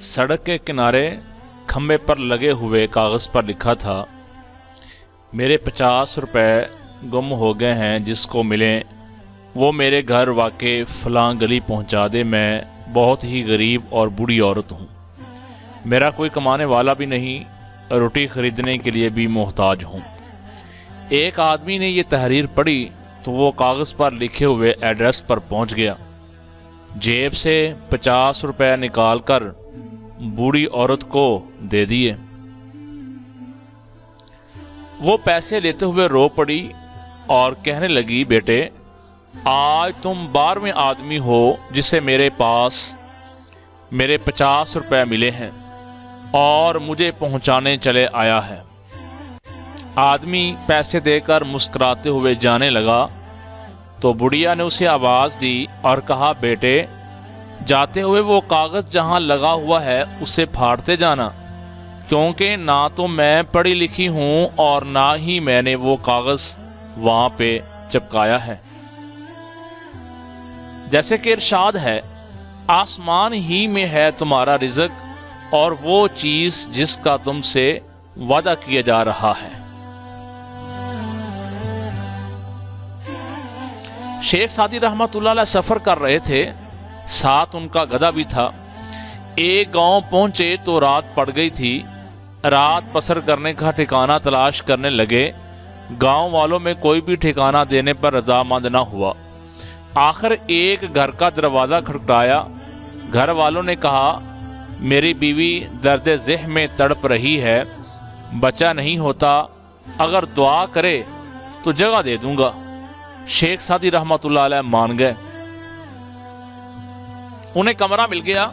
सड़क के किनारे खंबे पर लगे हुए कागज़ पर लिखा था, मेरे 50 रुपए गुम हो गए हैं, जिसको मिलें वो मेरे घर वाक़े फ़लाँ गली पहुंचा दे। मैं बहुत ही गरीब और बूढ़ी औरत हूँ, मेरा कोई कमाने वाला भी नहीं, रोटी ख़रीदने के लिए भी मोहताज हूँ। एक आदमी ने ये तहरीर पढ़ी तो वो कागज़ पर लिखे हुए एड्रेस पर पहुंच गया। जेब से 50 रुपए निकाल कर बूढ़ी औरत को दे दिए। वो पैसे लेते हुए रो पड़ी और कहने लगी, बेटे आज तुम 12वें आदमी हो जिसे मेरे पास मेरे 50 रुपए मिले हैं और मुझे पहुंचाने चले आया है। आदमी पैसे देकर मुस्कुराते हुए जाने लगा तो बुढ़िया ने उसे आवाज़ दी और कहा, बेटे जाते हुए वो कागज़ जहां लगा हुआ है उसे फाड़ते जाना, क्योंकि ना तो मैं पढ़ी लिखी हूं और ना ही मैंने वो कागज़ वहां पे चिपकाया है। जैसे कि इरशाद है, आसमान ही में है तुम्हारा रिज़्क और वो चीज़ जिसका तुमसे वादा किया जा रहा है। शेख सादी रहमतुल्लाह अलैह सफ़र कर रहे थे, साथ उनका गधा भी था। एक गांव पहुंचे तो रात पड़ गई थी। रात बसर करने का ठिकाना तलाश करने लगे। गांव वालों में कोई भी ठिकाना देने पर रजामंद न हुआ। आखिर एक घर का दरवाज़ा खटखटाया। घर वालों ने कहा, मेरी बीवी दर्द ज़िह में तड़प रही है, बच्चा नहीं होता, अगर दुआ करे तो जगह दे दूंगा। शेख सादी रहमतुल्लाह अलैह मान गए। उन्हें कमरा मिल गया।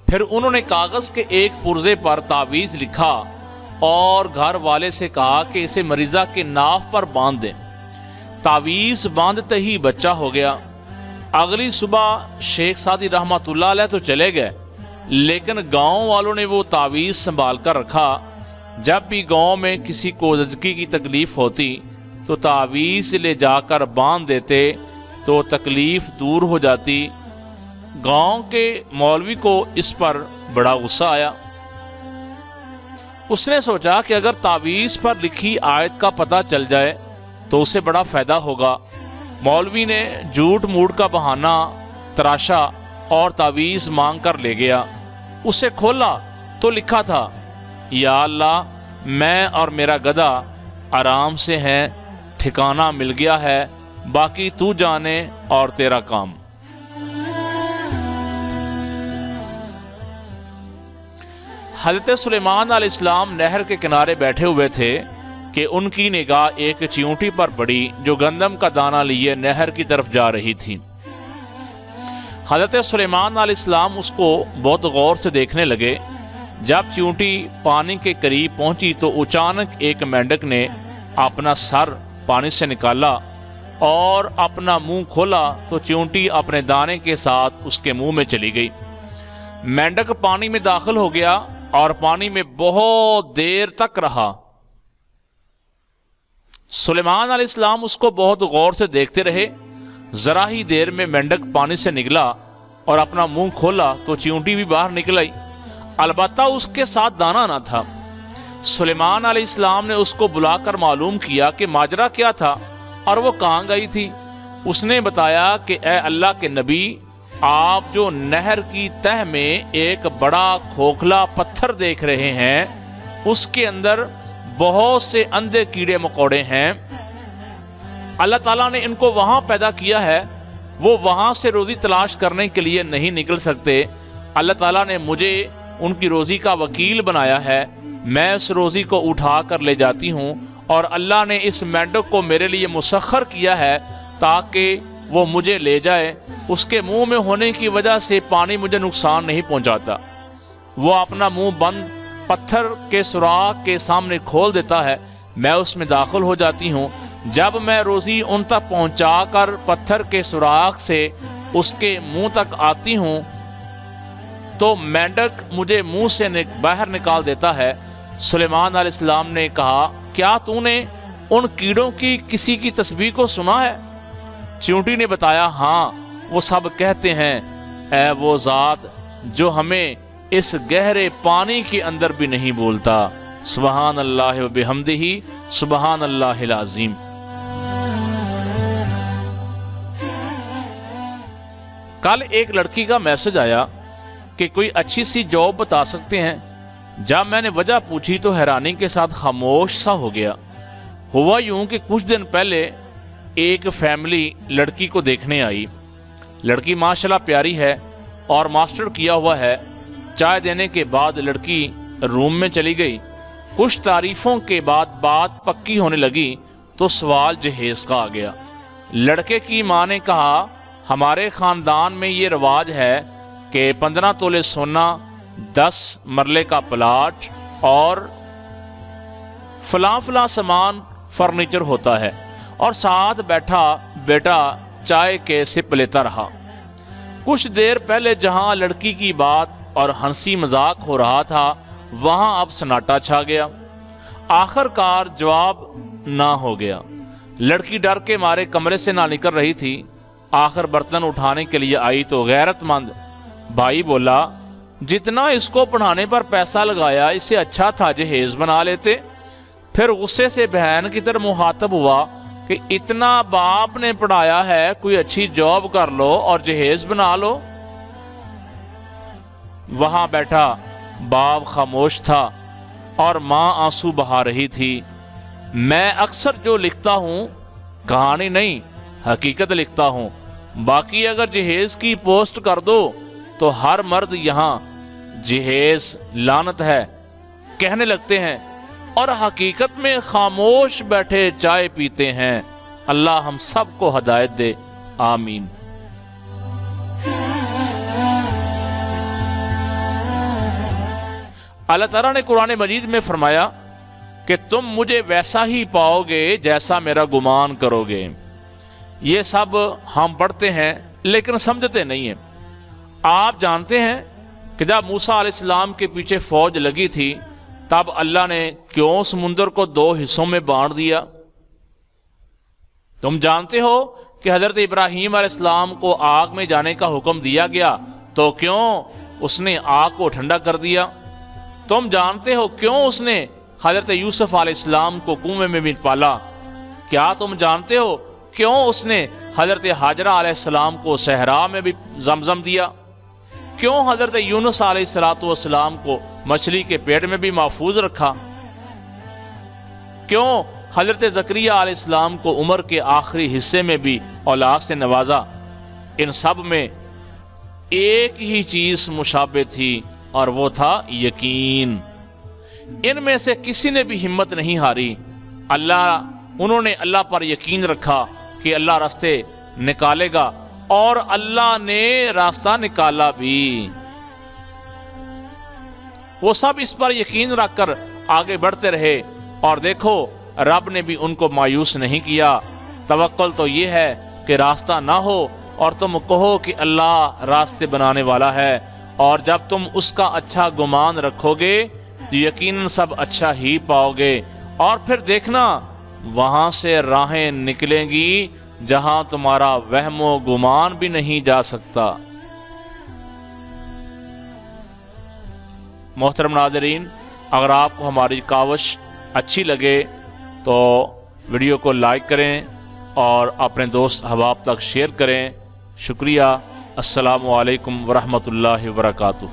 फिर उन्होंने कागज के एक पुर्जे पर तावीज़ लिखा और घर वाले से कहा कि इसे मरीजा के नाफ पर बांध दें। तावीज़ बांधते ही बच्चा हो गया। अगली सुबह शेख सादी रहमतुल्लाह अलैह तो चले गए, लेकिन गांव वालों ने वो तावीज़ संभाल कर रखा। जब भी गांव में किसी को ज़िंदगी की तकलीफ होती तो तावीज़ ले जाकर बांध देते तो तकलीफ दूर हो जाती। गांव के मौलवी को इस पर बड़ा गुस्सा आया। उसने सोचा कि अगर तावीज़ पर लिखी आयत का पता चल जाए तो उसे बड़ा फायदा होगा। मौलवी ने झूठ मूठ का बहाना तराशा और तावीज़ मांग कर ले गया। उसे खोला तो लिखा था, या अल्लाह, मैं और मेरा गधा आराम से हैं, ठिकाना मिल गया है, बाकी तू जाने और तेरा काम। हज़रत सुलेमान अलैहिस्सलाम नहर के किनारे बैठे हुए थे कि उनकी निगाह एक चींटी पर पड़ी जो गंदम का दाना लिए नहर की तरफ जा रही थी। हज़रत सुलेमान अलैहिस्सलाम उसको बहुत गौर से देखने लगे। जब चींटी पानी के करीब पहुंची तो अचानक एक मेंढक ने अपना सर पानी से निकाला और अपना मुंह खोला तो चींटी अपने दाने के साथ उसके मुंह में चली गई। मेंढक पानी में दाखिल हो गया और पानी में बहुत देर तक रहा। सुलेमान अलैहिस्सलाम उसको बहुत गौर से देखते रहे। जरा ही देर में मेंढक पानी से निकला और अपना मुंह खोला तो चींटी भी बाहर निकल आई। अलबत्ता उसके साथ दाना ना था। सुलेमान अलैहिस्सलाम ने उसको बुलाकर मालूम किया कि माजरा क्या था और वो कहाँ गई थी। उसने बताया कि ए अल्लाह के नबी, आप जो नहर की तह में एक बड़ा खोखला पत्थर देख रहे हैं, उसके अंदर बहुत से अंधे कीड़े मकोड़े हैं। अल्लाह ताला ने इनको वहां पैदा किया है, वो वहां से रोजी तलाश करने के लिए नहीं निकल सकते। अल्लाह ताला ने मुझे उनकी रोजी का वकील बनाया है। मैं उस रोजी को उठा कर ले जाती हूँ और अल्लाह ने इस मेंढक को मेरे लिए मुसख्खर किया है ताकि वो मुझे ले जाए। उसके मुंह में होने की वजह से पानी मुझे नुकसान नहीं पहुंचाता। वो अपना मुंह बंद पत्थर के सुराख के सामने खोल देता है, मैं उसमें दाखिल हो जाती हूँ। जब मैं रोजी उन तक पहुंचाकर पत्थर के सुराख से उसके मुंह तक आती हूँ तो मेंढक मुझे मुंह से बाहर निकाल देता है। सुलेमान अलैहिस्सलाम ने कहा, क्या तूने ان کیڑوں کی کسی کی تسبیح کو سنا ہے؟ چیونٹی نے بتایا ہاں، وہ سب کہتے ہیں اے وہ ذات جو ہمیں اس گہرے پانی کے اندر بھی نہیں بولتا، سبحان اللہ و بحمدہ، سبحان اللہ العظیم۔ کل ایک لڑکی کا میسج آیا کہ کوئی اچھی سی جاب بتا سکتے ہیں۔ جب میں نے وجہ پوچھی تو حیرانی کے ساتھ خاموش سا ہو گیا۔ ہوا یوں کہ کچھ دن پہلے ایک فیملی لڑکی کو دیکھنے آئی۔ لڑکی ماشاءاللہ پیاری ہے اور ماسٹر کیا ہوا ہے۔ چائے دینے کے بعد لڑکی روم میں چلی گئی۔ کچھ تعریفوں کے بعد بات پکی ہونے لگی تو سوال جہیز کا آ گیا۔ لڑکے کی ماں نے کہا ہمارے خاندان میں یہ رواج ہے کہ 15 تولے سونا، 10 مرلے کا پلاٹ اور فلاں فلاں سامان فرنیچر ہوتا ہے، اور ساتھ بیٹھا بیٹا چائے کے سپ لیتا رہا۔ کچھ دیر پہلے جہاں لڑکی کی بات اور ہنسی مذاق ہو رہا تھا وہاں اب سناٹا چھا گیا۔ آخر کار جواب نہ ہو گیا۔ لڑکی ڈر کے مارے کمرے سے نہ نکل رہی تھی۔ آخر برتن اٹھانے کے لیے آئی تو غیرت مند بھائی بولا جتنا اس کو پڑھانے پر پیسہ لگایا اس سے اچھا تھا جہیز بنا لیتے۔ پھر غصے سے بہن کی طرف مخاطب ہوا کہ اتنا باپ نے پڑھایا ہے، کوئی اچھی جاب کر لو اور جہیز بنا لو۔ وہاں بیٹھا باپ خاموش تھا اور ماں آنسو بہا رہی تھی۔ میں اکثر جو لکھتا ہوں کہانی نہیں حقیقت لکھتا ہوں، باقی اگر جہیز کی پوسٹ کر دو تو ہر مرد یہاں جہیز لعنت ہے کہنے لگتے ہیں اور حقیقت میں خاموش بیٹھے چائے پیتے ہیں۔ اللہ ہم سب کو ہدایت دے، آمین۔ اللہ تعالیٰ نے قرآن مجید میں فرمایا کہ تم مجھے ویسا ہی پاؤ گے جیسا میرا گمان کرو گے۔ یہ سب ہم پڑھتے ہیں لیکن سمجھتے نہیں ہیں۔ آپ جانتے ہیں کہ جب موسیٰ علیہ السلام کے پیچھے فوج لگی تھی تب اللہ نے کیوں سمندر کو 2 حصوں میں بانٹ دیا؟ تم جانتے ہو کہ حضرت ابراہیم علیہ السلام کو آگ میں جانے کا حکم دیا گیا تو کیوں اس نے آگ کو ٹھنڈا کر دیا؟ تم جانتے ہو کیوں اس نے حضرت یوسف علیہ السلام کو کنویں میں بھی پالا؟ کیا تم جانتے ہو کیوں اس نے حضرت حاجرہ علیہ السلام کو صحرا میں بھی زمزم دیا؟ کیوں حضرت یونس علیہ السلام کو مچھلی کے پیٹ میں بھی محفوظ رکھا؟ کیوں حضرت زکریا علیہ السلام کو عمر کے آخری حصے میں بھی اولاد سے نوازا؟ ان سب میں ایک ہی چیز مشابہ تھی اور وہ تھا یقین۔ ان میں سے کسی نے بھی ہمت نہیں ہاری۔ انہوں نے اللہ پر یقین رکھا کہ اللہ راستے نکالے گا اور اللہ نے راستہ نکالا بھی۔ وہ سب اس پر یقین رکھ کر آگے بڑھتے رہے اور دیکھو رب نے بھی ان کو مایوس نہیں کیا۔ توکل تو یہ ہے کہ راستہ نہ ہو اور تم کہو کہ اللہ راستے بنانے والا ہے، اور جب تم اس کا اچھا گمان رکھو گے تو یقیناً سب اچھا ہی پاؤ گے، اور پھر دیکھنا وہاں سے راہیں نکلیں گی جہاں تمہارا وہم و گمان بھی نہیں جا سکتا۔ محترم ناظرین، اگر آپ کو ہماری کاوش اچھی لگے تو ویڈیو کو لائک کریں اور اپنے دوست احباب تک شیئر کریں۔ شکریہ۔ السلام علیکم ورحمۃ اللہ وبرکاتہ۔